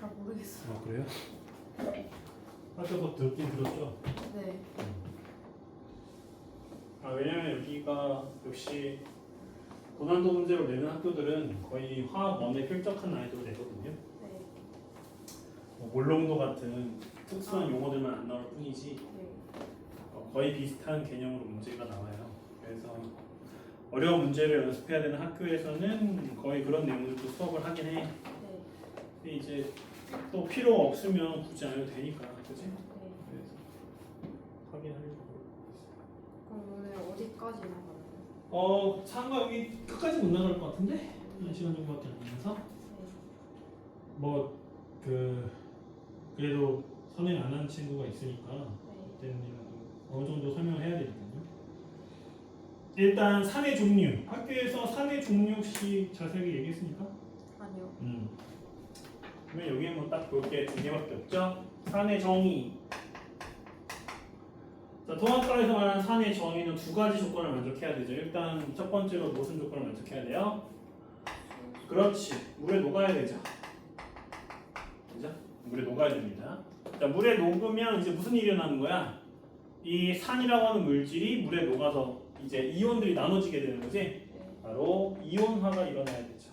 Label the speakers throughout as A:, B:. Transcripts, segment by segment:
A: 잘 모르겠어요.
B: 아 그래요? 학교도 듣긴 들었죠?
A: 네.
B: 아 왜냐면 여기가 역시 고난도 문제로 내는 학교들은 거의 화학 원에 필적한 난이도로 내거든요.
A: 네.
B: 뭐 몰롱도 같은 특수한 용어들만 안 나올 뿐이지
A: 네.
B: 거의 비슷한 개념으로 문제가 나와요. 그래서 어려운 문제를 연습해야 되는 학교에서는 거의 그런 내용들도 수업을 하긴 해.
A: 네.
B: 근데 이제 또 필요 없으면 굳이 안 해도 되니까, 그치?
A: 네.
B: 그래서 확인하려고.
A: 그럼 오늘 어디까지 나가나요?
B: 상가 여기 끝까지 못 나갈 것 같은데? 1시간 정도밖에 안 남아서?
A: 네.
B: 그래도 선행 안 한 친구가 있으니까
A: 네.
B: 그때는이라도 어느 정도 설명을 해야 되거든요. 일단 산의 종류, 학교에서 산의 종류 혹시 자세하게 얘기했습니까?
A: 아니요.
B: 그러면 여기에 뭐 딱 볼 게 두 개밖에 없죠? 산의 정의. 자, 통합과에서 말하는 산의 정의는 두 가지 조건을 만족해야 되죠. 일단 첫 번째로 무슨 조건을 만족해야 돼요? 그렇지, 물에 녹아야 되죠. 그죠? 물에 녹아야 됩니다. 자, 물에 녹으면 이제 무슨 일이 일어나는 거야? 이 산이라고 하는 물질이 물에 녹아서 이제 이온들이 나눠지게 되는 거지.
A: 네.
B: 바로 이온화가 일어나야 되죠.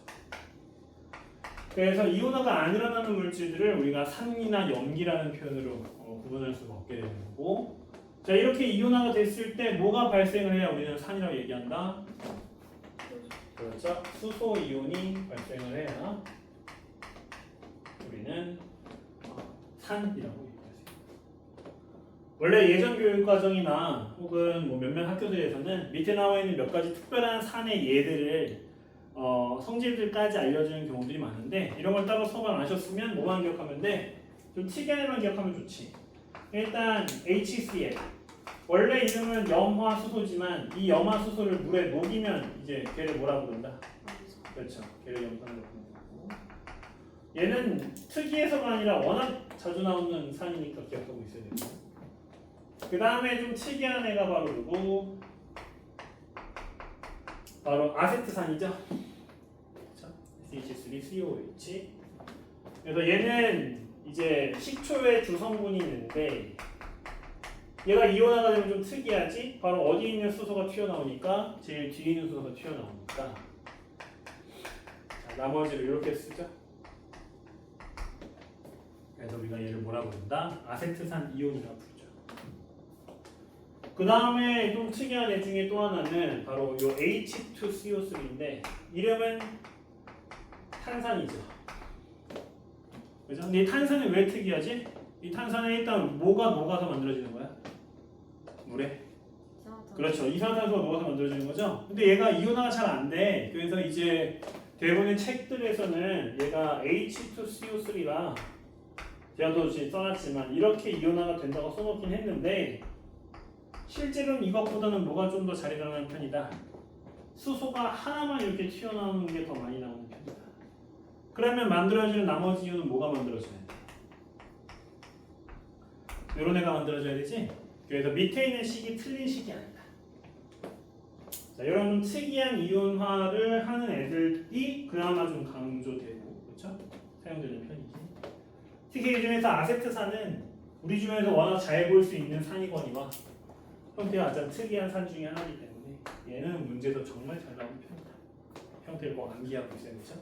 B: 그래서 이온화가 안 일어나는 물질들을 우리가 산이나 염기라는 표현으로 구분할 수가 없게 되는 거고, 자 이렇게 이온화가 됐을 때 뭐가 발생을 해야 우리는 산이라고 얘기한다? 그렇죠. 수소 이온이 발생을 해야 우리는 산이라고 얘기할 수 있습니다. 원래 예전 교육 과정이나 혹은 뭐 몇몇 학교들에서는 밑에 나와 있는 몇 가지 특별한 산의 예들을 성질들까지 알려주는 경우들이 많은데, 이런 걸 따로 수업 안 하셨으면 뭐만 기억하면 돼? 좀 특이한 애만 기억하면 좋지. 일단 HCl, 원래 이름은 염화수소지만 이 염화수소를 물에 녹이면 이제 걔를 뭐라 부른다? 그렇죠. 걔를 염산으로 부르는 거고, 얘는 특이해서가 아니라 워낙 자주 나오는 산이니까 기억하고 있어야 되고, 그 다음에 좀 특이한 애가 바로 누구? 바로 아세트산이죠. 그렇죠? SH3COH. 그래서 얘는 이제 식초의 주성분이 있는데, 얘가 이온화가 되면 좀 특이하지? 바로 어디 있는 수소가 튀어나오니까? 제일 뒤에 있는 수소가 튀어나오니까. 자, 나머지를 이렇게 쓰죠. 그래서 우리가 얘를 뭐라 부른다? 아세트산 이온이라고 부르죠. 그 다음에 좀 특이한 애 중에 또 하나는 바로 요 H2CO3인데, 이름은 탄산이죠. 그죠? 근데 이 탄산이 왜 특이하지? 이 탄산은 일단 뭐가 녹아서 만들어지는 거야? 물에? 그렇죠. 이산화탄소가 녹아서 만들어지는 거죠. 근데 얘가 이온화가 잘 안 돼. 그래서 이제 대부분의 책들에서는 얘가 H2CO3라, 제가 또 지금 써놨지만 이렇게 이온화가 된다고 써놓긴 했는데, 실제로는 이것보다는 뭐가 좀 더 잘 일어나는 편이다. 수소가 하나만 이렇게 튀어나오는 게 더 많이 나오는 편이다. 그러면 만들어지는 나머지 이온은 뭐가 만들어져야 돼? 이런 애가 만들어져야 되지? 그래서 밑에 있는 식이 틀린 식이 아니다. 자, 이런 좀 특이한 이온화를 하는 애들이 그나마 좀 강조되고, 그렇죠? 사용되는 편이지. 특히 이 중에서 아세트산은 우리 주변에서 워낙 잘 볼 수 있는 산이거니와 형태가 가장 특이한 산 중에 하나이기 때문에 얘는 문제도 정말 잘 나오는 편이다. 형태를 꼭 암기하고 있어야 되죠.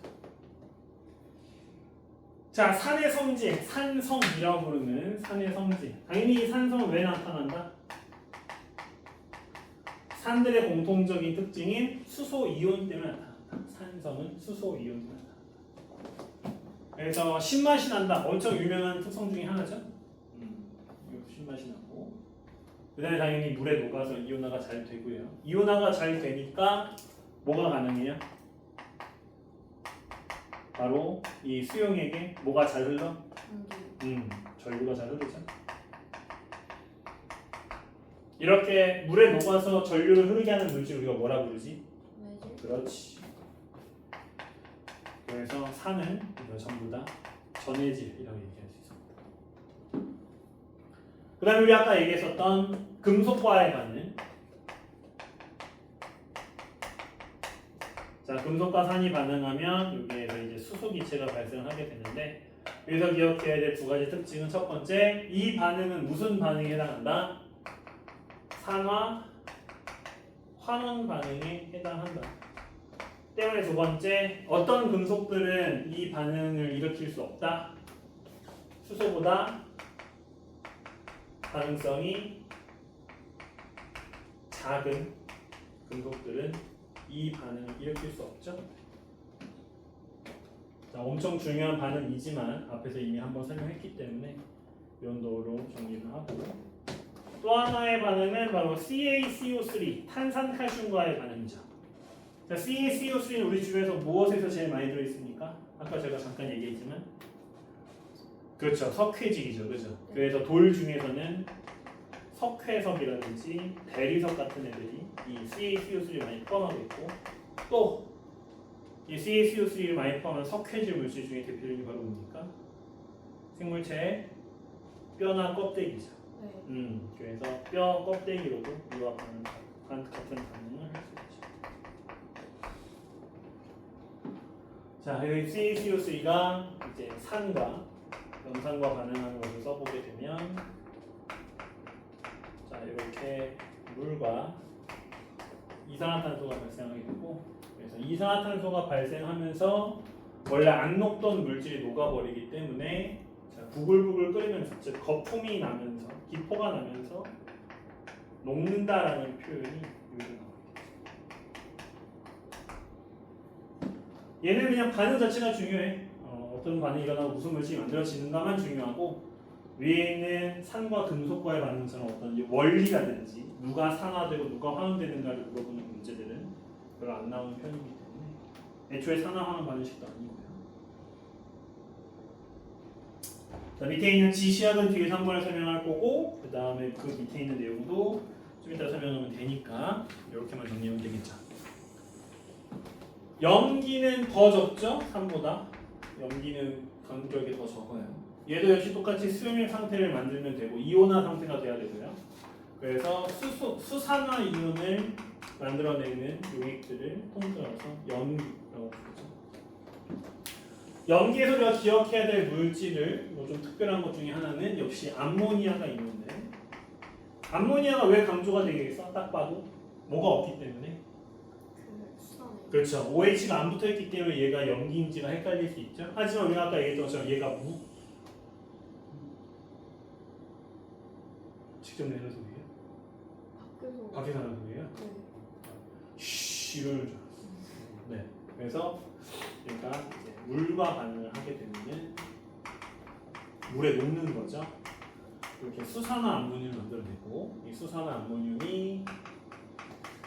B: 자, 산의 성질, 산성이라고 부르는 산의 성질. 당연히 산성은 왜 나타난다? 산들의 공통적인 특징인 수소 이온 때문에 나타난다. 산성은 수소 이온 때문에 나타난다. 그래서 신맛이 난다. 엄청 유명한 특성 중에 하나죠. 이것도 신맛이 나고. 그 다음에 당연히 물에 녹아서 이온화가 잘 되고요. 이온화가 잘 되니까 뭐가 가능해요? 바로 이 수용액에 뭐가 잘 흘러? 전류가 잘 흐르죠. 이렇게 물에 녹아서 전류를 흐르게 하는 물질 우리가 뭐라 부르지? 그렇지. 그래서 산은 이거 전부 다 전해질이라고 얘기할 수 있습니다. 그 다음에 우리 아까 얘기했었던 금속과의 반응. 자, 금속과 산이 반응하면 여기에서 이제 수소 기체가 발생하게 되는데, 여기서 기억해야 될 두 가지 특징은 첫 번째, 이 반응은 무슨 반응에 해당한다? 산화 환원 반응에 해당한다. 때문에 두 번째, 어떤 금속들은 이 반응을 일으킬 수 없다. 수소보다 가능성이 작은 금속들은 이 반응을 일으킬 수 없죠. 자, 엄청 중요한 반응이지만 앞에서 이미 한번 설명했기 때문에 연도로 정리를 하고, 또 하나의 반응은 바로 CaCO3 탄산칼슘과의 반응이죠. 자, CaCO3는 우리 주변에서 무엇에서 제일 많이 들어있습니까? 아까 제가 잠깐 얘기했지만 그렇죠, 석회질이죠, 그죠? 그래서 돌 중에서는 석회석이라든지 대리석 같은 애들이 이 CaCO3를 많이 포함하고 있고, 또 이 CaCO3를 많이 포함한 석회질 물질 중에 대표적인 바로 뭡니까? 생물체의 뼈나 껍데기죠.
A: 네.
B: 그래서 뼈 껍데기로도 이와 같은 반응을 할 수 있죠. 자, 여기 CaCO3가 이제 산과 염산과 반응하는 것을 써보게 되면, 자, 이렇게 물과 이산화탄소가 발생하게 되고, 그래서 이산화탄소가 발생하면서 원래 안 녹던 물질이 녹아버리기 때문에, 자, 부글부글 끓이면서, 즉 거품이 나면서, 기포가 나면서 녹는다라는 표현이 여기서 나옵니다. 얘는 그냥 반응 자체가 중요해. 어떤 반응이 일어나고 무슨 물질이 만들어지는가만 중요하고, 위에 있는 산과 금속과의 반응처럼 어떤 원리라든지 누가 산화되고 누가 환원되는가를 물어보는 문제들은 별로 안 나오는 편이기 때문에 애초에 산화환원 반응식도 아니고요. 자, 밑에 있는 지시학은 뒤에서 한 번에 설명할 거고, 그 다음에 그 밑에 있는 내용도 좀 이따 설명하면 되니까 이렇게만 정리하면 되겠죠. 염기는 더 적죠? 산보다. 염기는 간격이 더 적어요. 얘도 역시 똑같이 수용액 상태를 만들면 되고 이온화 상태가 돼야 되고요. 그래서 수산화 이온을 만들어내는 용액들을 통틀어서 염기라고 부르죠. 염기에서 우리가 기억해야 될 물질을 좀 특별한 것 중에 하나는 역시 암모니아가 있는데, 암모니아가 왜 강조가 되겠어? 딱 봐도 뭐가 없기 때문에.
A: 수산에.
B: 그렇죠. OH가 안 붙어있기 때문에 얘가 염기인지가 헷갈릴 수 있죠. 하지만 우리가 아까 얘기했던 것처럼 얘가 직접 내는 소리예요? 밖에서 하는 소리예요?
A: 네.
B: 쉬 이러는 줄 알았어. 네. 그래서 얘가 이제 물과 반응을 하게 되면은 물에 녹는 거죠. 이렇게 수산화 암모늄을 만들어내고, 이 수산화 암모늄이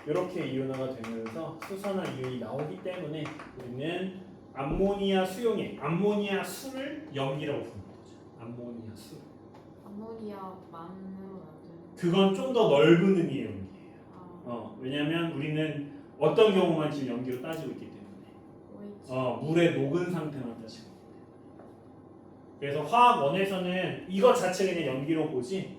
B: 이렇게 이온화가 되면서 수산화 이온이 나오기 때문에 우리는 암모니아 수용액, 암모니아 수를 염기라고 부르는 거죠. 암모니아 수.
A: 암모니아만으로 만드는.
B: 그건 좀 더 넓은 의미의 염기예요.
A: 아,
B: 왜냐하면 우리는 어떤 경우만 지금 염기로 따지고 있기 때문에,
A: OH.
B: 물에 녹은 상태만 따지고 있기 때문에. 그래서 화학원에서는 이것 자체 그냥 염기로 보지,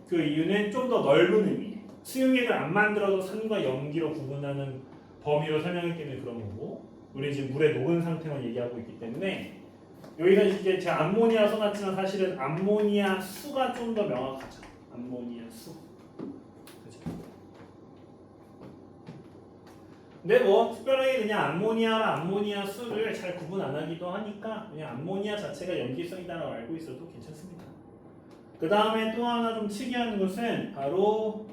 B: 그 이유는 좀 더 넓은 의미, 수용액을 안 만들어도 산과 염기로 구분하는 범위로 설명했기 때문에 그런 거고, 우리 지금 물에 녹은 상태만 얘기하고 있기 때문에 여기서 이제 제가 암모니아 써놨지만 사실은 암모니아 수가 좀 더 명확하죠. 암모니아 수. 그죠? 근데 뭐 특별하게 그냥 암모니아랑 암모니아 수를 잘 구분 안 하기도 하니까 그냥 암모니아 자체가 염기성이다라고 알고 있어도 괜찮습니다. 그 다음에 또 하나 좀 특이한 것은 바로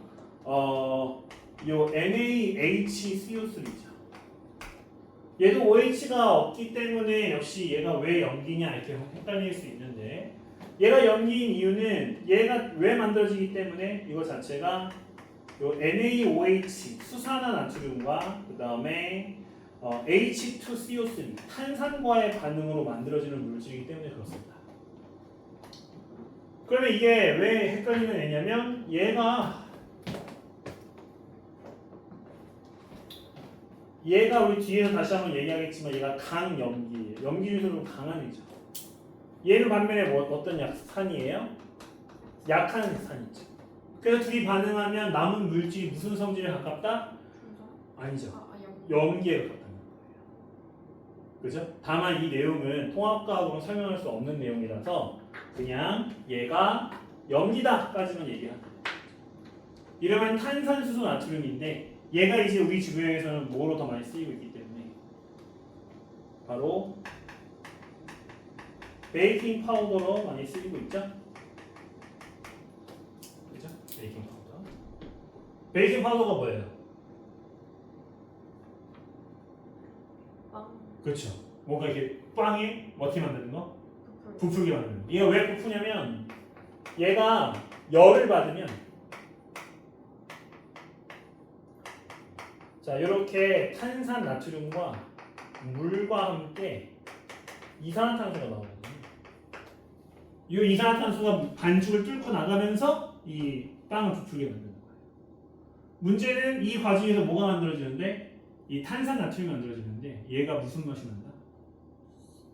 B: 요 NaHCO3죠. 얘도 OH가 없기 때문에 역시 얘가 왜 염기냐 이렇게 헷갈릴 수 있는데, 얘가 염기인 이유는 얘가 왜 만들어지기 때문에 이거 자체가 요 NaOH 수산화 나트륨과 그 다음에 H2CO3 탄산과의 반응으로 만들어지는 물질이기 때문에 그렇습니다. 그러면 이게 왜 헷갈리는 애냐면 얘가 우리 뒤에서 다시 한번 얘기하겠지만 얘가 강염기예요. 염기 중에서도 강한 애죠. 얘는 반면에 어떤 산이에요? 약한 산이죠. 그래서 둘이 반응하면 남은 물질이 무슨 성질에 가깝다? 아니죠.
A: 아,
B: 염기에 가깝다는 거예요. 그죠? 다만 이 내용은 통합과학으로 설명할 수 없는 내용이라서 그냥 얘가 염기다까지만 얘기하면 돼요. 이러면 탄산수소 나트륨인데 얘가 이제 우리 주변에서는 뭐로 더 많이 쓰이고 있기 때문에 바로 베이킹 파우더로 많이 쓰이고 있죠? 그죠? 베이킹 파우더. 베이킹 파우더가 뭐예요?
A: 빵.
B: 그렇죠. 뭔가 이렇게 빵에 어떻게 만드는 거?
A: 부풀.
B: 부풀게 만드는 거. 얘가 왜 부푸냐면 얘가 열을 받으면 자 이렇게 탄산 나트륨과 물과 함께 이산화탄소가 나오거든요. 이 이산화탄소가 반죽을 뚫고 나가면서 이 빵을 부풀게 만드는 거예요. 문제는 이 과정에서 뭐가 만들어지는데 이 탄산 나트륨이 만들어지는데 얘가 무슨 맛이 난다?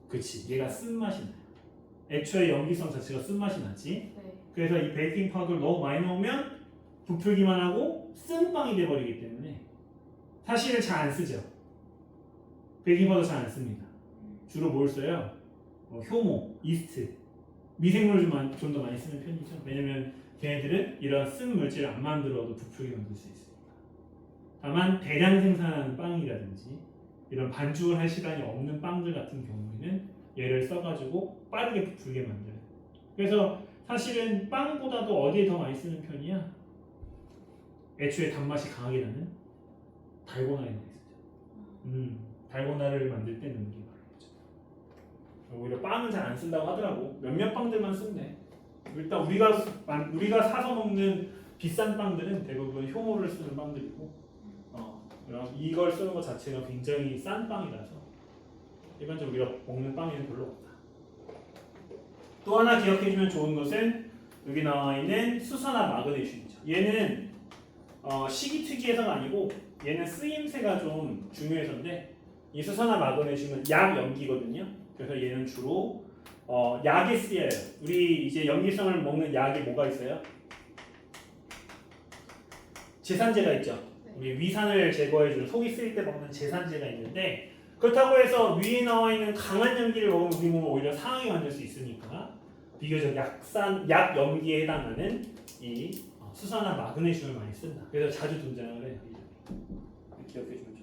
B: 그치, 얘가 쓴맛이 나요. 애초에 염기성 자체가 쓴맛이 나지.
A: 네.
B: 그래서 이 베이킹 파우더를 너무 많이 넣으면 부풀기만 하고 쓴 빵이 돼버리기 때문에 사실은 잘 안 쓰죠. 베이킹 파우더 잘 안 씁니다. 주로 뭘 써요? 효모, 이스트, 미생물을 좀 더 많이 쓰는 편이죠. 왜냐면 걔네들은 이런 쓴 물질을 안 만들어도 부풀게 만들 수 있으니까. 다만 대량 생산하는 빵이라든지 이런 반죽을 할 시간이 없는 빵들 같은 경우에는 얘를 써가지고 빠르게 부풀게 만들어요. 그래서 사실은 빵보다도 어디에 더 많이 쓰는 편이야? 애초에 단맛이 강하게 나는 달고나에 많이 쓰죠. 달고나를 만들 때 넣는 게 바로죠. 오히려 빵은 잘 안 쓴다고 하더라고. 몇몇 빵들만 쓴대. 일단 우리가 사서 먹는 비싼 빵들은 대부분 효모를 쓰는 빵들이고, 이걸 쓰는 것 자체가 굉장히 싼 빵이라서 일반적으로 우리가 먹는 빵에는 별로 없다. 또 하나 기억해주면 좋은 것은 여기 나와 있는 수산화 마그네슘이죠. 얘는 시기 특이해서가 아니고 얘는 쓰임새가 좀 중요해서인데 이 수산화 마그네슘은 약 염기거든요. 그래서 얘는 주로 약에 쓰여요. 우리 이제 염기성을 먹는 약에 뭐가 있어요? 제산제가 있죠. 우리 위산을 제거해주는 속이 쓰일 때 먹는 제산제가 있는데 그렇다고 해서 위에 나와 있는 강한 염기를 먹으면 우리 몸을 오히려 상하게 만들 수 있으니까 비교적 약 염기에 해당하는 이 수산화 마그네슘을 많이 쓴다. 그래서 자주 등장을 해요. 기억해주면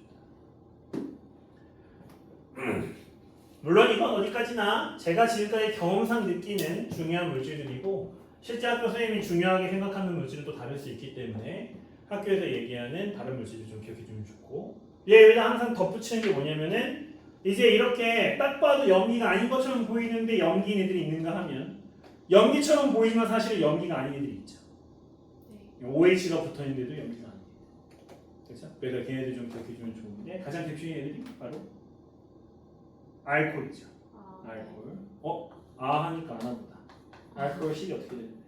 B: 좋다. 물론 이건 어디까지나 제가 지금까지 경험상 느끼는 중요한 물질들이고 실제 학교 선생님이 중요하게 생각하는 물질은 또 다를 수 있기 때문에 학교에서 얘기하는 다른 물질을 좀 기억해주면 좋고 얘에다 항상 덧붙이는 게 뭐냐면은 이제 이렇게 딱 봐도 염기가 아닌 것처럼 보이는데 염기인 애들이 있는가 하면 염기처럼 보이지만 사실은 염기가 아닌 애들이 있죠. OH가 붙어있는데도 염기가 아닌 애들. 그렇죠? 그래서 걔네들 좀 기억해주면 좋은데 가장 대표적인 애들이 바로 알코올이죠. 알코올. 하니까 안 하보다. 알코올 식이 어떻게 되는데요?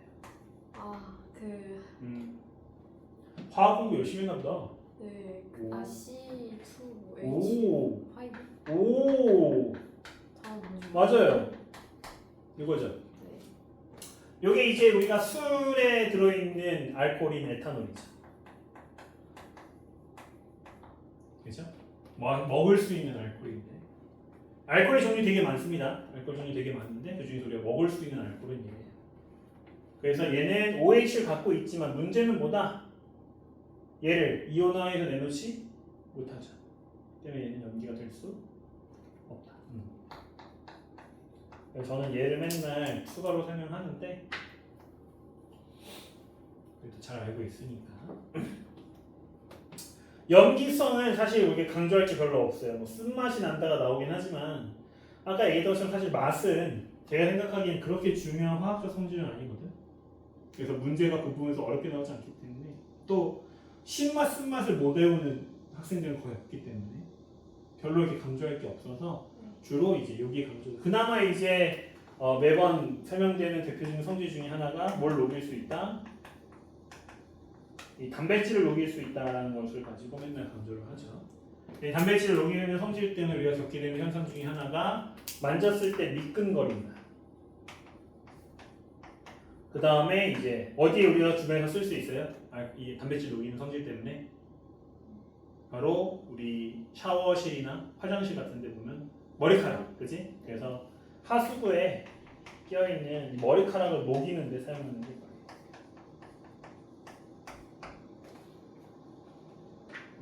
B: 화학 공부 열심히 했나 보다.
A: 네.
B: 오.
A: C2H5.
B: 오. 맞아요. 이거죠.
A: 네.
B: 이게 이제 우리가 술에 들어있는 알코올인 에탄올이죠. 그렇죠? 먹을 수 있는 알코올인데 알코올의 종류 되게 많습니다. 알코올 종류 되게 많은데 그 중에서 우리가 먹을 수 있는 알코올은 얘예요. 그래서 얘는 OH를 갖고 있지만 문제는 뭐다? 얘를 이온화해서 내놓지 못하죠. 때문에 얘는 염기가 될 수 없다. 그래서 저는 얘를 맨날 추가로 설명하는데 그래도 잘 알고 있으니까. 염기성은 사실 이렇게 강조할 게 별로 없어요. 뭐 쓴맛이 난다가 나오긴 하지만 아까 얘기했던 것처럼 사실 맛은 제가 생각하기엔 그렇게 중요한 화학적 성질은 아니거든. 그래서 문제가 그 부분에서 어렵게 나오지 않기 때문에 또 신맛, 쓴맛을 못 외우는 학생들은 거의 없기 때문에 별로 이렇게 강조할 게 없어서 주로 이제 여기에 강조. 그나마 이제 매번 설명되는 대표적인 성질 중에 하나가 뭘 녹일 수 있다? 이 단백질을 녹일 수 있다는 것을 가지고 맨날 강조를 하죠. 이 단백질을 녹이는 성질 때문에 우리가 겪게 되는 현상 중에 하나가 만졌을 때 미끈거린다. 그 다음에 이제 어디에 우리가 주변에서 쓸 수 있어요? 이 단백질 녹이는 성질 때문에 바로 우리 샤워실이나 화장실 같은 데 보면 머리카락, 그지? 그래서 하수구에 끼어있는 머리카락을 녹이는데 사용하는 게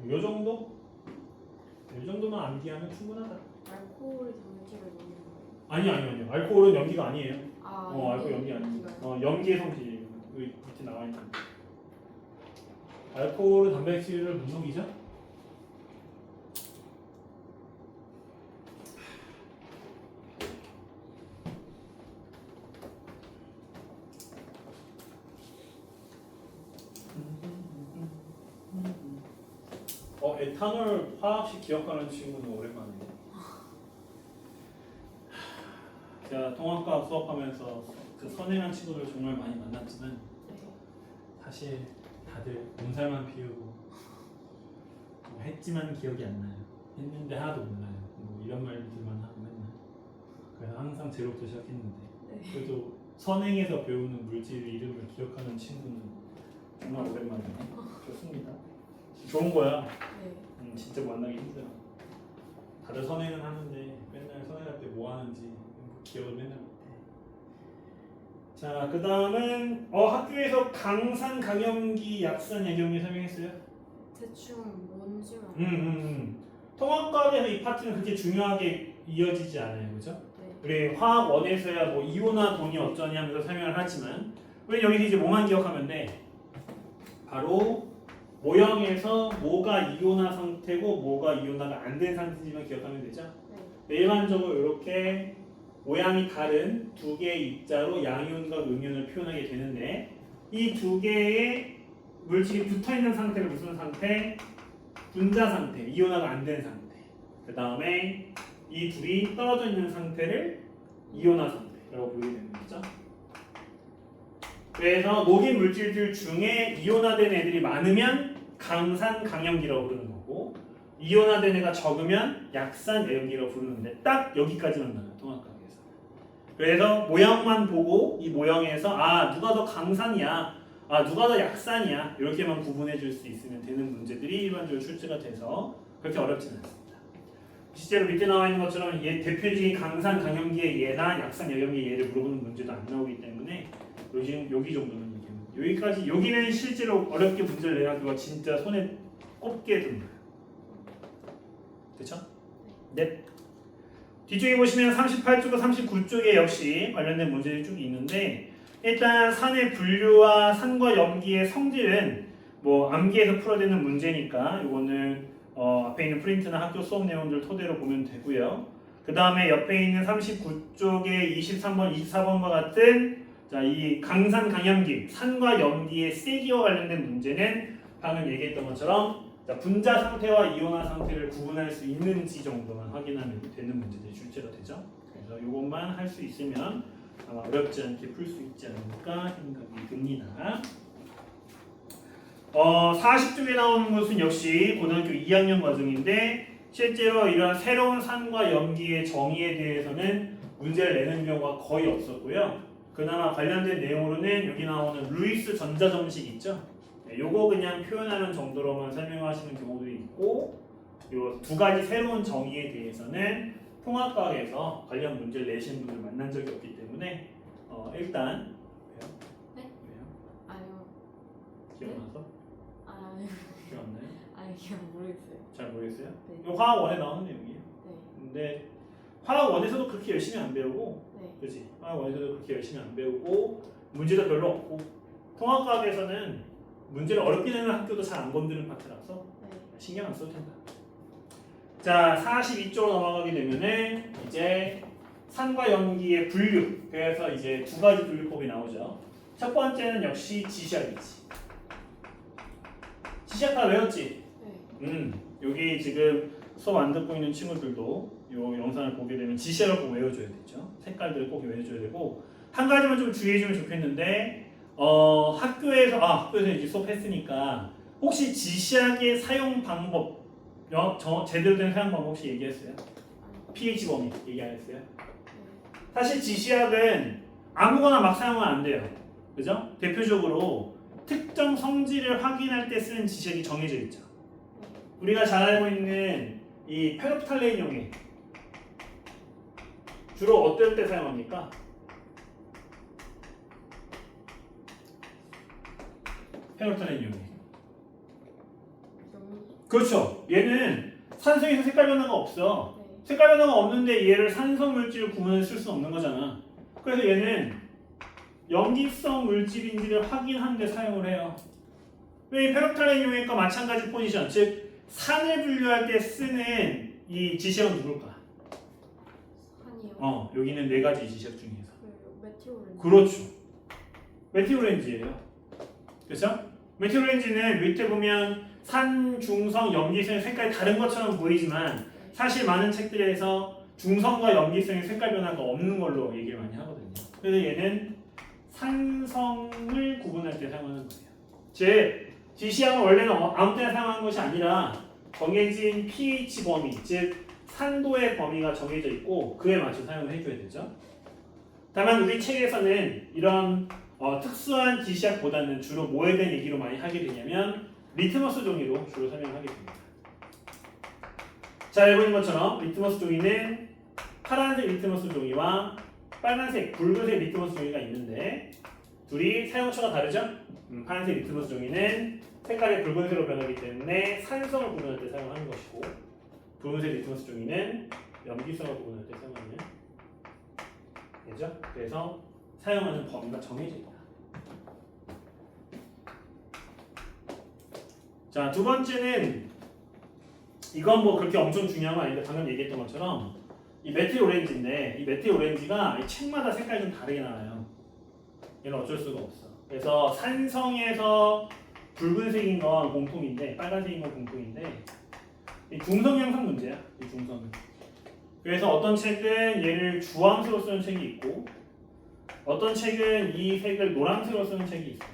B: 요 정도? 이 정도만 암기하면 충분하다.
A: 알코올 단백질을 넣는 거예요.
B: 아니. 알코올은 연기가 아니에요.
A: 아,
B: 알코올 연기 아니에요.
A: 연기가요?
B: 연기의 성질이에요. 여기 밑에 나와 있는. 알코올은 단백질을 못 녹이죠? 에탄올 화학식 기억하는 친구는 오랜만이네. 제가 통합과학 수업하면서 그 선행한 친구들 정말 많이 만났지만
A: 네.
B: 사실 다들 몸살만 피우고 뭐 했지만 기억이 안 나요. 했는데 하나도 몰라요. 뭐 이런 말들만 하고 맨날. 그래서 항상 제로부터 시작했는데
A: 네.
B: 그래도 선행에서 배우는 물질 이름을 기억하는 친구는 정말 오랜만이네. 좋습니다. 좋은 거야.
A: 네.
B: 진짜 만나기 힘들어. 다들 선행은 하는데 맨날 선행할 때 뭐 하는지 기억을 맨날 못해. 자, 그 다음은 학교에서 강산, 강염기, 약산, 약염기 설명했어요?
A: 대충 뭔지만.
B: 통합과학에서 이 파트는 그렇게 중요하게 이어지지 않아요, 그죠?
A: 네.
B: 우리 화학 원에서야 뭐 이온화 돈이 어쩌니 하면서 설명을 하지만 우리 여기서 이제 뭐만 기억하면 돼? 바로 모형에서 뭐가 이온화 상태고 뭐가 이온화가 안 된 상태인지만 기억하면 되죠?
A: 네.
B: 일반적으로 이렇게 모양이 다른 두 개의 입자로 양이온과 음이온을 표현하게 되는데 이 두 개의 물질이 붙어있는 상태를 무슨 상태? 분자 상태, 이온화가 안 된 상태. 그 다음에 이 둘이 떨어져 있는 상태를 이온화 상태라고 부르게 되는 거죠. 그래서 녹인 물질들 중에 이온화된 애들이 많으면 강산, 강염기라고 부르는 거고 이온화된 애가 적으면 약산, 애염기라고 부르는데 딱 여기까지만 나와요, 통합과학에서. 그래서 모양만 보고 이 모형에서 누가 더 강산이야, 누가 더 약산이야 이렇게만 구분해 줄 수 있으면 되는 문제들이 일반적으로 출제가 돼서 그렇게 어렵지는 않습니다. 실제로 밑에 나와 있는 것처럼 얘 대표적인 강산, 강염기의 얘나 약산, 애염기의 얘를 물어보는 문제도 안 나오기 때문에 여기 정도는 여기까지. 여기는 실제로 어렵게 문제를 내가지고 진짜 손에 꼽게 듭니다. 그렇죠? 네. 뒤쪽에 보시면 38쪽과 39쪽에 역시 관련된 문제들이 쭉 있는데 일단 산의 분류와 산과 염기의 성질은 뭐 암기에서 풀어야 되는 문제니까 이거는 앞에 있는 프린트나 학교 수업 내용들 토대로 보면 되고요. 그 다음에 옆에 있는 39쪽에 23번, 24번과 같은 이 강산, 강염기, 산과 염기의 세기와 관련된 문제는 방금 얘기했던 것처럼 분자 상태와 이온화 상태를 구분할 수 있는지 정도만 확인하면 되는 문제들이 출제가 되죠. 그래서 이것만 할 수 있으면 아마 어렵지 않게 풀 수 있지 않을까 생각이 듭니다. 40쪽에 나오는 것은 역시 고등학교 2학년 과정인데 실제로 이런 새로운 산과 염기의 정의에 대해서는 문제를 내는 경우가 거의 없었고요. 그나마 관련된 내용으로는 여기 나오는 루이스 전자점식 있죠? 요거 그냥 표현하는 정도로만 설명하시는 경우들이 있고 요 두 가지 새로운 정의에 대해서는 통합과학에서 관련 문제를 내신 분들 만난 적이 없기 때문에 일단 왜요?
A: 네?
B: 왜요?
A: 아니요.
B: 기억나서?
A: 아니요.
B: 기억나요?
A: 아니 그냥 모르겠어요.
B: 잘 모르겠어요?
A: 네.
B: 이거 화학 1에 나오는 내용이에요.
A: 네.
B: 근데 화학 1에서도 그렇게 열심히 안 배우고
A: 네.
B: 그렇지? 화학 1에서도 그렇게 열심히 안 배우고 문제도 별로 없고 통합과학에서는 문제를 어렵게 내는 학교도 잘 안 건드는 파트라서
A: 네.
B: 신경 안 써도 된다. 자, 42쪽으로 넘어가게 되면은 이제 산과 염기의 분류. 그래서 이제 두 가지 분류법이 나오죠. 첫 번째는 역시 지시학이지. 지시학 다 외웠지?
A: 네.
B: 여기 지금 수업 안 듣고 있는 친구들도 이 영상을 보게 되면 지시학을 꼭 외워줘야 되죠. 색깔들을 꼭 외워줘야 되고 한 가지만 좀 주의해주면 좋겠는데 학교에서 이제 수업했으니까 혹시 지시학의 사용 방법 제대로 된 사용 방법 혹시 얘기했어요? PH 범위 얘기 안 했어요? 사실 지시학은 아무거나 막 사용하면 안 돼요. 그죠? 대표적으로 특정 성질을 확인할 때 쓰는 지시학이 정해져 있죠. 우리가 잘 알고 있는 이 페롭탈레인 용액 주로 어떨 때 사용합니까? 페로타렌 이용해.
A: 연기.
B: 그렇죠. 얘는 산성에서 색깔 변화가 없어.
A: 네.
B: 색깔 변화가 없는데 얘를 산성 물질 구분해서 쓸 수 없는 거잖아. 그래서 얘는 염기성 물질인지를 확인하는 데 사용을 해요. 이 페로타렌 이용액과 마찬가지 포지션, 즉 산을 분류할 때 쓰는 이 지시약은 누굴까?
A: 산이요.
B: 여기는 네 가지 지시약 중에서.
A: 그 메테오렌즈.
B: 그렇죠. 메티오렌지예요. 그렇죠? 메티오렌지는 밑에 보면 산, 중성, 염기성의 색깔이 다른 것처럼 보이지만 사실 많은 책들에서 중성과 염기성의 색깔 변화가 없는 걸로 얘기를 많이 하거든요. 그래서 얘는 산성을 구분할 때 사용하는 거예요. 즉 지시약은 원래는 아무 때나 사용하는 것이 아니라 정해진 pH 범위, 즉 산도의 범위가 정해져 있고 그에 맞춰 사용을 해줘야 되죠. 다만 우리 책에서는 이런 특수한 지시약보다는 주로 뭐에 대한 얘기로 많이 하게 되냐면 리트머스 종이로 주로 설명하게 됩니다. 자, 여기 보는 것처럼 리트머스 종이는 파란색 리트머스 종이와 빨간색, 붉은색 리트머스 종이가 있는데 둘이 사용처가 다르죠? 파란색 리트머스 종이는 색깔이 붉은색으로 변하기 때문에 산성을 구분할 때 사용하는 것이고 붉은색 리트머스 종이는 염기성을 구분할 때 사용하는 되죠? 그래서 사용하는 범위가 정해져 있다. 자, 두 번째는 이건 뭐 그렇게 엄청 중요한 건 아닌데 방금 얘기했던 것처럼 이 메틸 오렌지인데 이 메틸 오렌지가 이 책마다 색깔이 좀 다르게 나와요. 얘는 어쩔 수가 없어. 그래서 산성에서 붉은색인 건 공통인데 빨간색인 건 공통인데 이 중성 형상 문제야. 이 중성은. 그래서 어떤 책은 얘를 주황색으로 쓰는 책이 있고 어떤 책은 이 색을 노란색으로 쓰는 책이 있어요.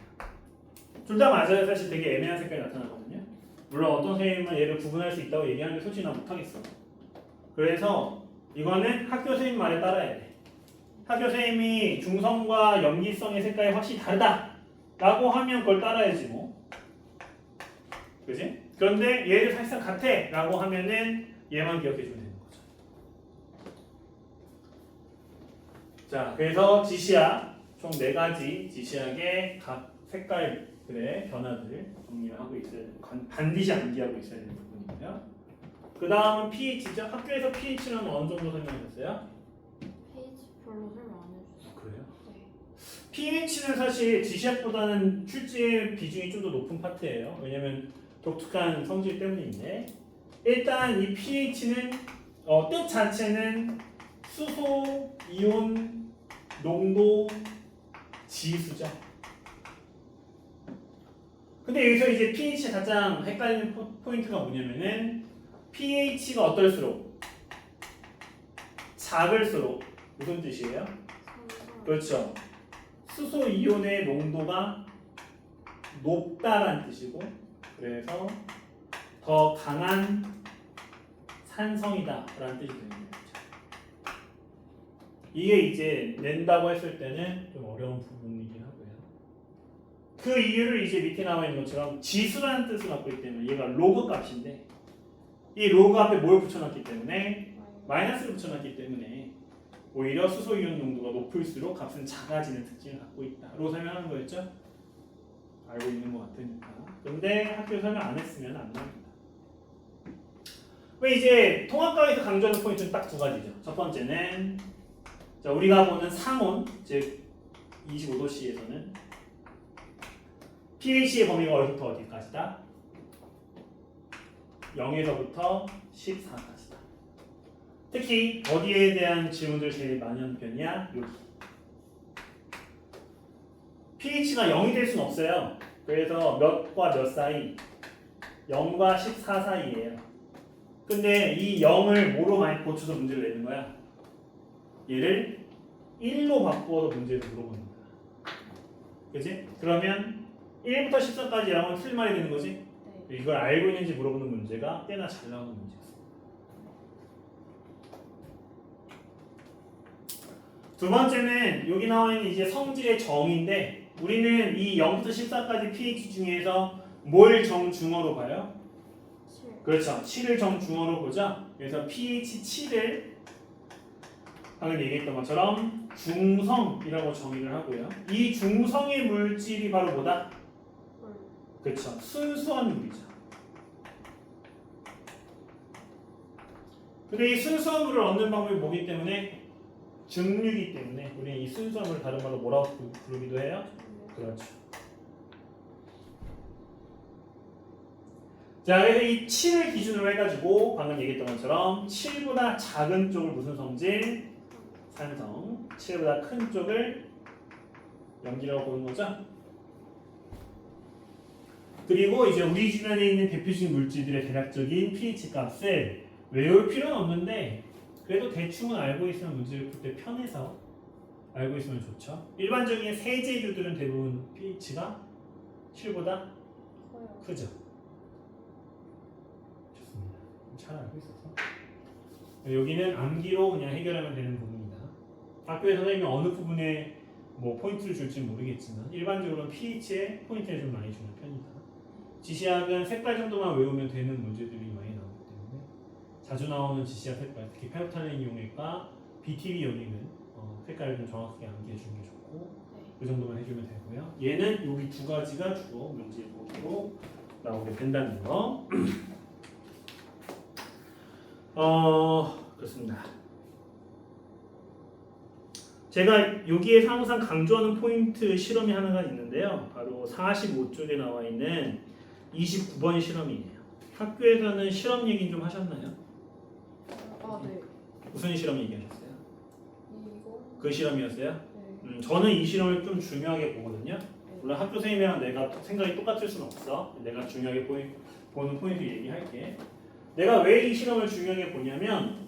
B: 둘 다 맞아요. 사실 되게 애매한 색깔이 나타나거든요. 물론 어떤 선생님은 얘를 구분할 수 있다고 얘기하는데 솔직히 난 못하겠어. 그래서 이거는 학교 선생님 말에 따라야 돼. 학교 선생님이 중성과 염기성의 색깔이 확실히 다르다 라고 하면 그걸 따라야지 뭐. 그지? 그런데 얘를 사실상 같아 라고 하면은 얘만 기억해주면 되는 거죠. 자, 그래서 지시약 총 4가지 지시약의 각 색깔들의 변화들을 정리를 하고 있어야 되는, 반드시 암기하고 있어야 되는 부분이고요. 그 다음은 pH죠. 학교에서 pH는 어느 정도 설명하셨어요?
A: 페이지 별로 설명 안 해주셨어요.
B: 그래요?
A: 네.
B: pH는 사실 지시약보다는 출제 비중이 좀 더 높은 파트예요. 왜냐면 독특한 성질 때문인데 일단 이 pH는 뜻 자체는 수소 이온 농도 지수죠. 근데 여기서 이제 pH 가장 헷갈리는 포인트가 뭐냐면은 pH가 어떨수록 작을수록 무슨 뜻이에요?
A: 산성.
B: 그렇죠. 수소 이온의 농도가 높다라는 뜻이고 그래서 더 강한 산성이다라는 뜻이 되는 거죠. 이게 이제 낸다고 했을 때는 좀 어려운 부분이긴 하고요. 그 이유를 이제 밑에 나와 있는 것처럼 지수라는 뜻을 갖고 있기 때문에 얘가 로그 값인데 이 로그 앞에 뭘 붙여놨기 때문에 마이너스를 붙여놨기 때문에 오히려 수소이온 농도가 높을수록 값은 작아지는 특징을 갖고 있다로 설명하는 거였죠? 알고 있는 것 같으니까. 근데 학교 설명 안 했으면 안 나옵니다. 왜 이제 통합과에서 강조하는 포인트는 딱 2가지죠. 첫 번째는 자, 우리가 보는 상온, 즉 25도씨에서는 pH의 범위가 어디부터 어디까지다? 0에서부터 14까지다. 특히 어디에 대한 질문들 제일 많이 하는 편이야? 여기. pH가 0이 될 수는 없어요. 그래서 몇과 몇 사이? 0과 14 사이예요. 근데 이 0을 뭐로 많이 고쳐서 문제를 내는 거야? 얘를 1로 바꾸어서 문제를 물어보는 거야. 그치? 그러면 1부터 14까지 0은 틀린 말이 되는 거지?
A: 네.
B: 이걸 알고 있는지 물어보는 문제가 꽤나 잘 나오는 문제였어. 두 번째는 여기 나와 있는 이제 성질의 정인데 우리는 이 0부터 14까지 pH 중에서 뭘 정중어로 봐요?
A: 7.
B: 그렇죠. 7을 정중어로 보죠. 그래서 pH 7을 방금 얘기했던 것처럼 중성이라고 정의를 하고요. 이 중성의 물질이 바로 뭐다?
A: 물.
B: 그렇죠. 순수한 물이죠. 근데 이 순수한 물을 얻는 방법이 뭐기 때문에? 증류이기 때문에 우리는 이 순수한 물을 다른 말로 뭐라고 부르기도 해요? 그렇죠. 자, 그래서 이 7을 기준으로 해가지고 방금 얘기했던 것처럼 7보다 작은 쪽을 무슨 성질? 산성. 7보다 큰 쪽을 염기라고 보는 거죠. 그리고 이제 우리 주변에 있는 대표적인 물질들의 대략적인 pH 값을 외울 필요는 없는데 그래도 대충은 알고 있으면 문제를 풀 때 편해서 알고 있으면 좋죠. 일반적인 세제류들은 대부분 pH가 7보다
A: 커요.
B: 크죠. 좋습니다. 잘 알고 있어서 여기는 암기로 그냥 해결하면 되는 부분입니다. 학교에 선생님이 어느 부분에 뭐 포인트를 줄지 모르겠지만 일반적으로는 pH에 포인트를 좀 많이 주는 편이다. 지시학은 색깔 정도만 외우면 되는 문제들이 많이 나오기 때문에 자주 나오는 지시학 색깔, 특히 페노탈렌 이용액과 BTB 이용액은 색깔을 좀 정확하게 암기해 주는 게 좋고 그 정도만 해주면 되고요. 얘는 여기 두 가지가 주로 문제 보기로 나오게 된다는 거. 그렇습니다. 제가 여기에서 항상 강조하는 포인트 실험이 하나가 있는데요. 바로 45쪽에 나와 있는 29번 실험이에요. 학교에서는 실험 얘기 좀 하셨나요?
A: 아, 네.
B: 무슨 실험 얘기하셨어요?
A: 이거?
B: 그 실험이었어요?
A: 네.
B: 저는 이 실험을 좀 중요하게 보거든요. 물론 학교 선생님이랑 내가 생각이 똑같을 수는 없어. 내가 중요하게 보는 포인트 얘기할게. 내가 왜 이 실험을 중요하게 보냐면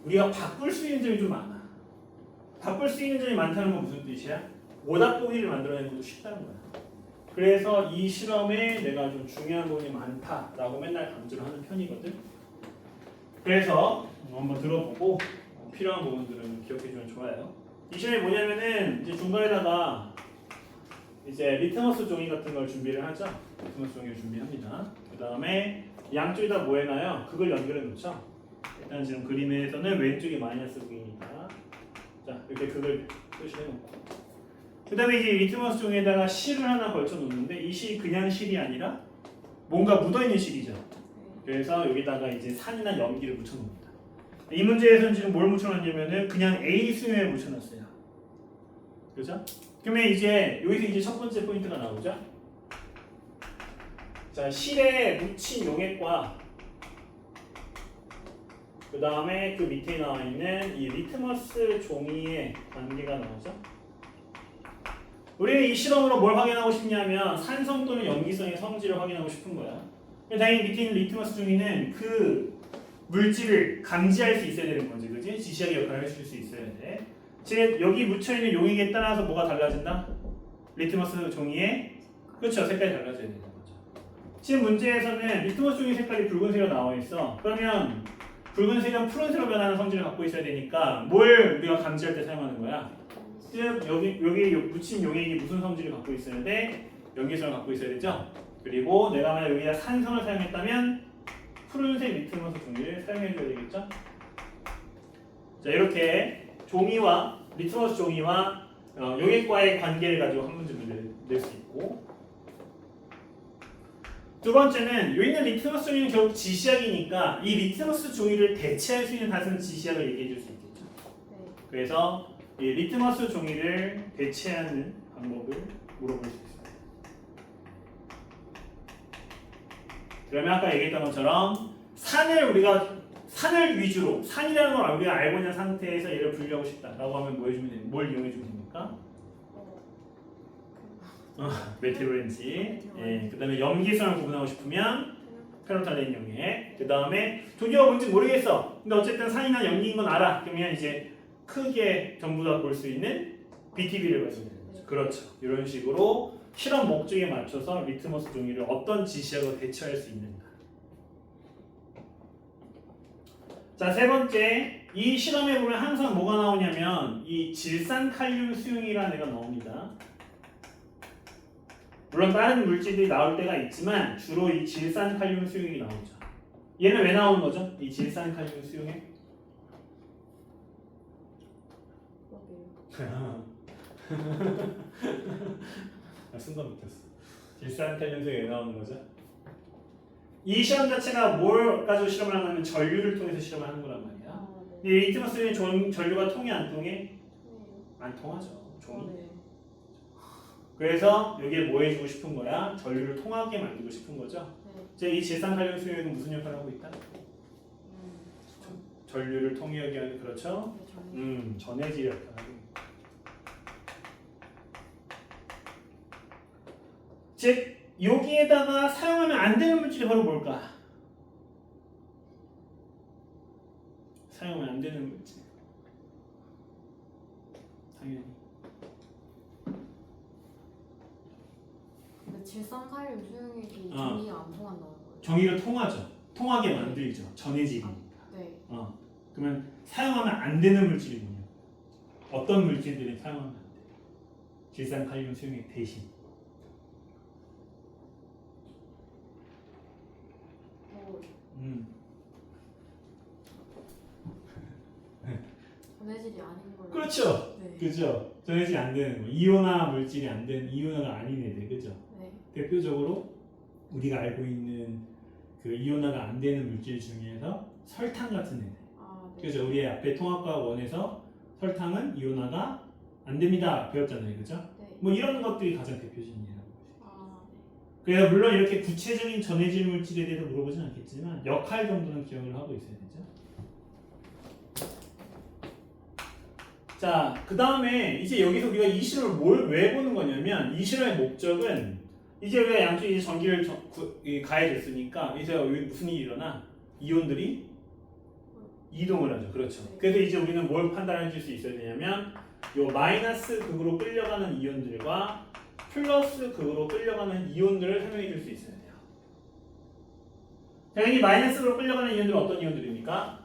B: 우리가 바꿀 수 있는 점이 좀 많아. 바꿀 수 있는 점이 많다는 건 무슨 뜻이야? 오답 보기를 만들어내는 것도 쉽다는 거야. 그래서 이 실험에 내가 좀 중요한 부분이 많다라고 맨날 강조를 하는 편이거든. 그래서 한번 들어보고 필요한 부분들은 기억해주면 좋아요. 이 실험이 뭐냐면은 이제 중간에다가 이제 리트머스 종이 같은 걸 준비를 하죠. 리트머스 종이를 준비합니다. 그 다음에 양쪽에다 뭐 해놔요? 그걸 연결해 놓죠. 일단 지금 그림에서는 왼쪽이 마이너스 극이니까 자 이렇게 그걸 표시해 놓고 그 다음에 이제 리트머스 종이에다가 실을 하나 걸쳐 놓는데 이 실이 그냥 실이 아니라 뭔가 묻어있는 실이죠. 그래서 여기다가 이제 산이나 염기를 묻혀 놓습니다. 이 문제에서는 지금 뭘 묻혀놨냐면은 그냥 A 수용에 묻혀놨어요. 그죠? 그러면 이제 여기서 이제 첫 번째 포인트가 나오죠. 자, 실에 묻힌 용액과 그 다음에 그 밑에 나와 있는 이 리트머스 종이의 관계가 나오죠. 우리는 이 실험으로 뭘 확인하고 싶냐면 산성 또는 염기성의 성질을 확인하고 싶은 거야. 당연히 밑에 있는 리트머스 종이는 그 물질을 감지할 수 있어야 되는 거지, 그지? 지시하기 역할을 해줄 수 있어야 돼. 즉 여기 묻혀 있는 용액에 따라서 뭐가 달라진다? 리트머스 종이의 그렇죠, 색깔이 달라져야 되는 거죠. 지금 문제에서는 리트머스 종이 색깔이 붉은색으로 나와 있어. 그러면 붉은색은 푸른색으로 변하는 성질을 갖고 있어야 되니까 뭘 우리가 감지할 때 사용하는 거야? 즉 여기 묻힌 용액이 무슨 성질을 갖고 있어야 돼? 염기성을 갖고 있어야 되죠. 그리고 내가 만약 여기다 산성을 사용했다면 푸른색 리트머스 종이를 사용해줘야 되겠죠. 자 이렇게 종이와 리트머스 종이와 용액과의 관계를 가지고 한 문제를 낼 수 있고 두 번째는 여기 있는 리트머스 종이는 결국 지시약이니까 이 리트머스 종이를 대체할 수 있는 다른 지시약을 얘기해 줄 수 있겠죠.
A: 네.
B: 그래서 이 리트머스 종이를 대체하는 방법을 물어볼 수 있어요. 그러면 아까 얘기했던 것처럼 산을 위주로 산이라는 걸 우리가 알고 있는 상태에서 얘를 분류하고 싶다라고 하면 뭐 해주면 됩니까? 뭘 이용해 주면 됩니까? 메틸오렌지. 예, 그다음에 염기성을 구분하고 싶으면 페노탈렌 용액. 그다음에 종류가 뭔지 모르겠어. 근데 어쨌든 산이나 염기인 건 알아. 그러면 이제 크게 전부 다 볼 수 있는 BTB를 가지고 되는 거죠. 그렇죠. 이런 식으로 실험 목적에 맞춰서 리트머스 종이를 어떤 지시하고 대처할 수 있는가. 자, 세 번째. 이 실험에 보면 항상 뭐가 나오냐면 이 질산칼륨 수용이라는 애가 나옵니다. 물론 다른 물질들이 나올 때가 있지만 주로 이 질산칼륨 수용이 나오죠. 얘는 왜 나오는 거죠? 이 질산칼륨 수용액? 순간 못했어. 질산탄연소에 왜 나오는 거죠? 이 시험 자체가 뭘 가지고 실험을 하냐면 전류를 통해서 실험을 하는 거란 말이야.
A: 아, 네.
B: 근데 리트머스는 전류가 통해 안 통해?
A: 네.
B: 안 통하죠.
A: 아,
B: 종이.
A: 네.
B: 그래서 여기에 뭐 해주고 싶은 거야? 전류를 통하게 만들고 싶은 거죠.
A: 네.
B: 이제 이 질산탄연 수용액은 무슨 역할을 하고 있다?
A: 전-
B: 전류를 통하게 하는 그렇죠.
A: 네, 전-
B: 전해질 역할을 하고 있는 거야. 즉 여기에다가 사용하면 안 되는 물질이 바로 뭘까? 사용하면 안 되는 물질. 당연히.
A: 근데 질산칼륨 수용액이
B: 어.
A: 전기가 안 통한다는 거예요.
B: 전기를 통하죠. 통하게 만들죠. 전해질이니까.
A: 네.
B: 그러면 사용하면 안 되는 물질이 뭐냐? 어떤 물질들이 사용하면 안 돼? 질산칼륨 수용액 대신.
A: 전해질이 아닌 걸로.
B: 그렇죠.
A: 네.
B: 그죠? 전해질이 안 되는 거. 이온화 물질이 안 되는 이온화가 아닌 애들, 그죠?
A: 네.
B: 대표적으로 우리가 알고 있는 그 이온화가 안 되는 물질 중에서 설탕 같은 애들.
A: 아, 네.
B: 그죠? 우리 앞에 통합과학 원에서 설탕은 이온화가 안 됩니다. 배웠잖아요, 그죠?
A: 네.
B: 뭐 이런 것들이 가장 대표적인 예라고.
A: 아, 네.
B: 그래서 물론 이렇게 구체적인 전해질 물질에 대해서 물어보진 않겠지만 역할 정도는 기억을 하고 있어야 되죠. 자, 그 다음에 이제 여기서 우리가 이 실험을 왜 보는 거냐면 이 실험의 목적은 이제 우리가 양쪽에 이제 전기를 가해줬으니까 이제 여기 무슨 일이 일어나? 이온들이 이동을 하죠. 그렇죠. 그래서 이제 우리는 뭘 판단해 줄 수 있어야 되냐면 요 마이너스 극으로 끌려가는 이온들과 플러스 극으로 끌려가는 이온들을 설명해 줄 수 있어야 돼요. 당연히 마이너스로 끌려가는 이온들은 어떤 이온들입니까?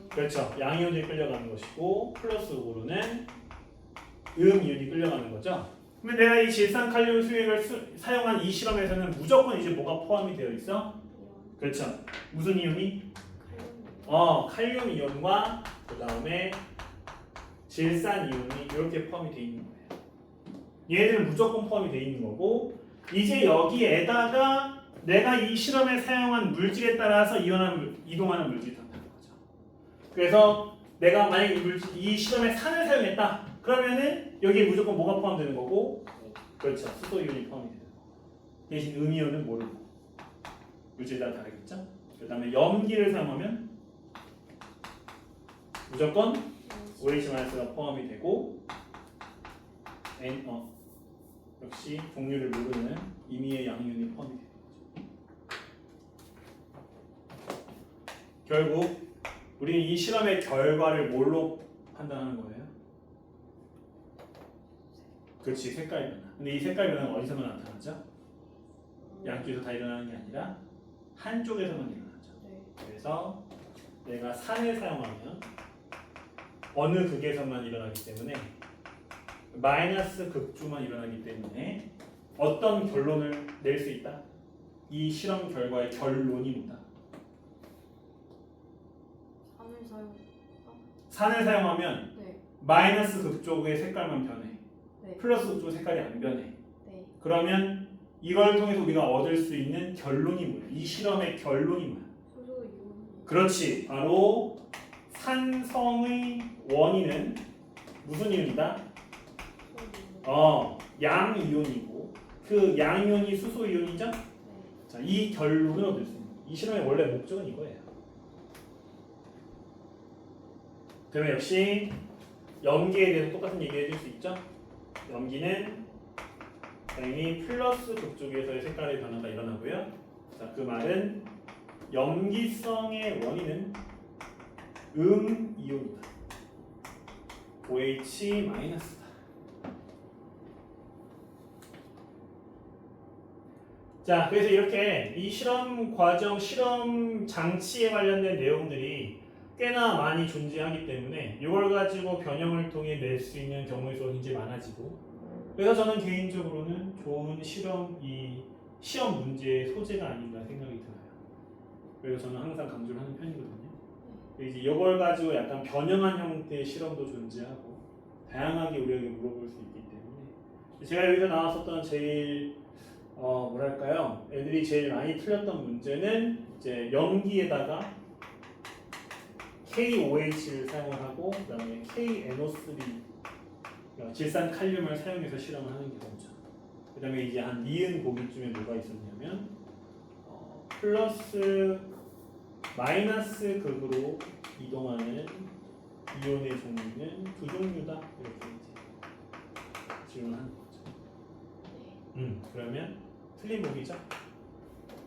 B: 그렇죠. 양이온이 끌려가는 것이고 플러스 극으로는 이온이 끌려가는 거죠. 그러면 내가 이 질산칼륨 수액을 사용한 이 실험에서는 무조건 이제 뭐가 포함이 되어 있어? 그렇죠. 무슨 이온이? 칼륨 이온과 그 다음에 질산 이온이 이렇게 포함이 되어 있는 거예요. 얘들은 무조건 포함이 되어 있는 거고 이제 여기에다가 내가 이 실험에 사용한 물질에 따라서 이동하는 물질이 나타나는 거죠. 그래서 내가 만약 이 실험에 산을 사용했다. 그러면은 여기에 무조건 뭐가 포함되는 거고 그렇죠. 수소 이온이 포함이 되는 거고 대신 음이온은 모르고 물질에 따라 다르겠죠. 그 다음에 염기를 사용하면 무조건 OH-가 포함이 되고 역시 종류를 모르는 임의의 양이온이 포함이 되는 거죠. 결국 우리는 이 실험의 결과를 뭘로 판단하는 거예요? 그렇지, 색깔 변화. 근데 이 색깔 변화는 어디서만 나타나죠? 양쪽에서 다 일어나는 게 아니라 한쪽에서만 일어나죠. 그래서 내가 산을 사용하면 어느 극에서만 일어나기 때문에 마이너스 극주만 일어나기 때문에 어떤 결론을 낼 수 있다? 이 실험 결과의 결론이 뭐다? 산을 사용하면 마이너스 극 쪽의 색깔만 변해. 플러스 극 쪽 색깔이 안 변해. 그러면 이걸 통해서 우리가 얻을 수 있는 결론이 뭐야? 이 실험의 결론이 뭐야? 그렇지. 바로 산성의 원인은 무슨 이온이다? 양이온이고 그 양이온이 수소 이온이죠? 자, 이 결론을 얻을 수 있는 이 실험의 원래 목적은 이거예요. 그러면 역시 염기에 대해서 똑같은 얘기 해줄 수 있죠? 염기는 당연히 플러스 극쪽에서의 색깔의 변화가 일어나고요. 자, 그 말은 염기성의 원인은 이온이다. OH-다. 자, 그래서 이렇게 이 실험 과정, 실험 장치에 관련된 내용들이 꽤나 많이 존재하기 때문에 이걸 가지고 변형을 통해 낼 수 있는 경우의 수가 굉장히 많아지고 그래서 저는 개인적으로는 좋은 시험 문제의 소재가 아닌가 생각이 들어요. 그래서 저는 항상 강조를 하는 편이거든요. 이제 이걸 가지고 약간 변형한 형태의 실험도 존재하고 다양하게 우리에게 물어볼 수 있기 때문에 제가 여기서 나왔었던 제일 뭐랄까요? 애들이 제일 많이 틀렸던 문제는 이제 염기에다가 KOH를 사용을 하고 그다음에 KNO3 그러니까 질산칼륨을 사용해서 실험을 하는 경우죠. 그다음에 이제 한 니은 보기쯤에 뭐가 있었냐면 플러스 마이너스 극으로 이동하는 이온의 종류는 두 종류다 이렇게 이제 질문하는 거죠. 그러면 틀린 보기죠.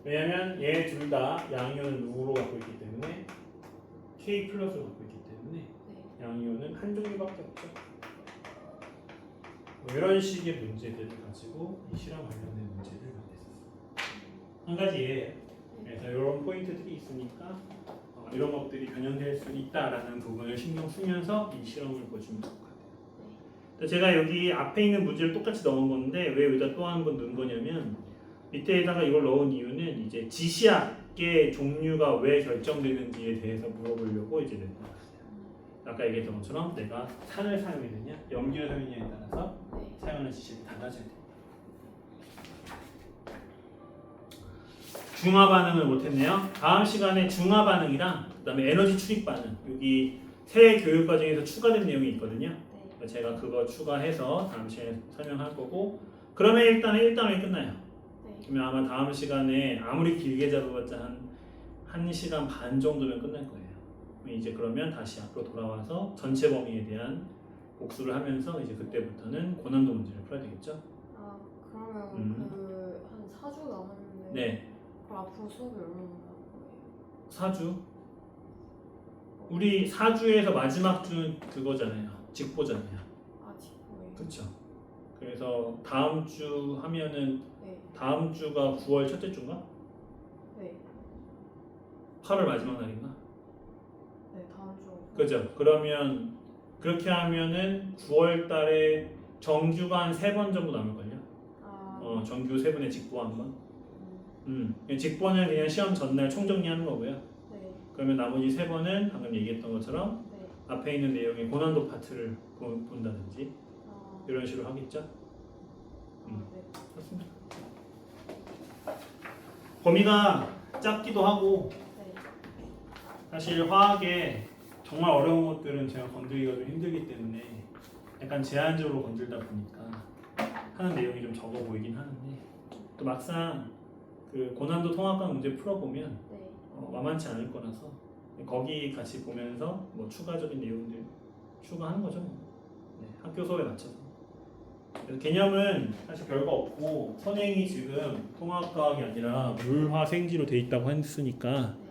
B: 왜냐면 얘 둘 다 양이온을 누구로 갖고 있기 때문에 K 플러스로 갖고 있기 때문에 양이온은 한 종류밖에 없죠. 뭐 이런 식의 문제들을 가지고 이 실험 관련된 문제를 만들었어요. 한 가지 예예요. 그래서 이런 포인트들이 있으니까 이런 것들이 변형될 수 있다라는 부분을 신경 쓰면서 이 실험을 보시면 좋을 것 같아요. 제가 여기 앞에 있는 문제를 똑같이 넣은 건데 왜 여기다 또 한 번 넣은 거냐면 밑에다가 이걸 넣은 이유는 이제 지시약의 종류가 왜 결정되는지에 대해서 물어보려고 이제 낸 거예요. 아까 얘기했던 것처럼 내가 산을 사용했느냐, 염기를 사용했느냐에 따라서 사용하는 지시를 달라져야 돼요. 중화 반응을 못했네요. 다음 시간에 중화 반응이랑 그다음에 에너지 출입 반응 여기 새 교육 과정에서 추가된 내용이 있거든요. 제가 그거 추가해서 다음 시간에 설명할 거고 그러면 일단은 1단원이 끝나요. 그러면 아마 다음 시간에 아무리 길게 잡아봤자 한 1시간 반 정도면 끝날 거예요. 이제 그러면 다시 앞으로 돌아와서 전체 범위에 대한 복수를 하면서 이제 그때부터는 고난도 문제를 풀어야 되겠죠.
A: 아 그러면 그 한 4주 남았는데
B: 네.
A: 그럼 앞으로 수업이 얼마나 남을 거예요?
B: 4주. 우리 4주에서 마지막 주는 그거잖아요. 직보잖아요.
A: 아 직후에.
B: 그렇죠. 그래서 다음 주 하면은
A: 네.
B: 다음 주가 9월 첫째 주인가?
A: 네.
B: 8월 마지막 날인가?
A: 네 다음 주.
B: 그죠? 그러면 그렇게 하면은 9월 달에 정규가 한 3번 정도 남을걸요?
A: 아.
B: 정규 3번에 직보 한 번. 직보는 그냥 시험 전날 총정리하는 거고요.
A: 네.
B: 그러면 나머지 3번은 방금 얘기했던 것처럼
A: 네.
B: 앞에 있는 내용의 고난도 파트를 본다든지
A: 아.
B: 이런 식으로 하겠죠?
A: 네.
B: 그렇습니다. 범위가 작기도 하고
A: 네.
B: 사실 화학에 정말 어려운 것들은 제가 건드리기가 좀 힘들기 때문에 약간 제한적으로 건들다 보니까 하는 내용이 좀 적어 보이긴 하는데 또 막상 그 고난도 통합과 문제 풀어보면
A: 네.
B: 만만치 않을 거라서 거기 같이 보면서 뭐 추가적인 내용들 추가하는 거죠. 네, 학교 수업에 맞춰서. 그래서 개념은 사실 별거 없고 선행이 지금 통합과학이 아니라 물화생지로 돼 있다고 했으니까
A: 네.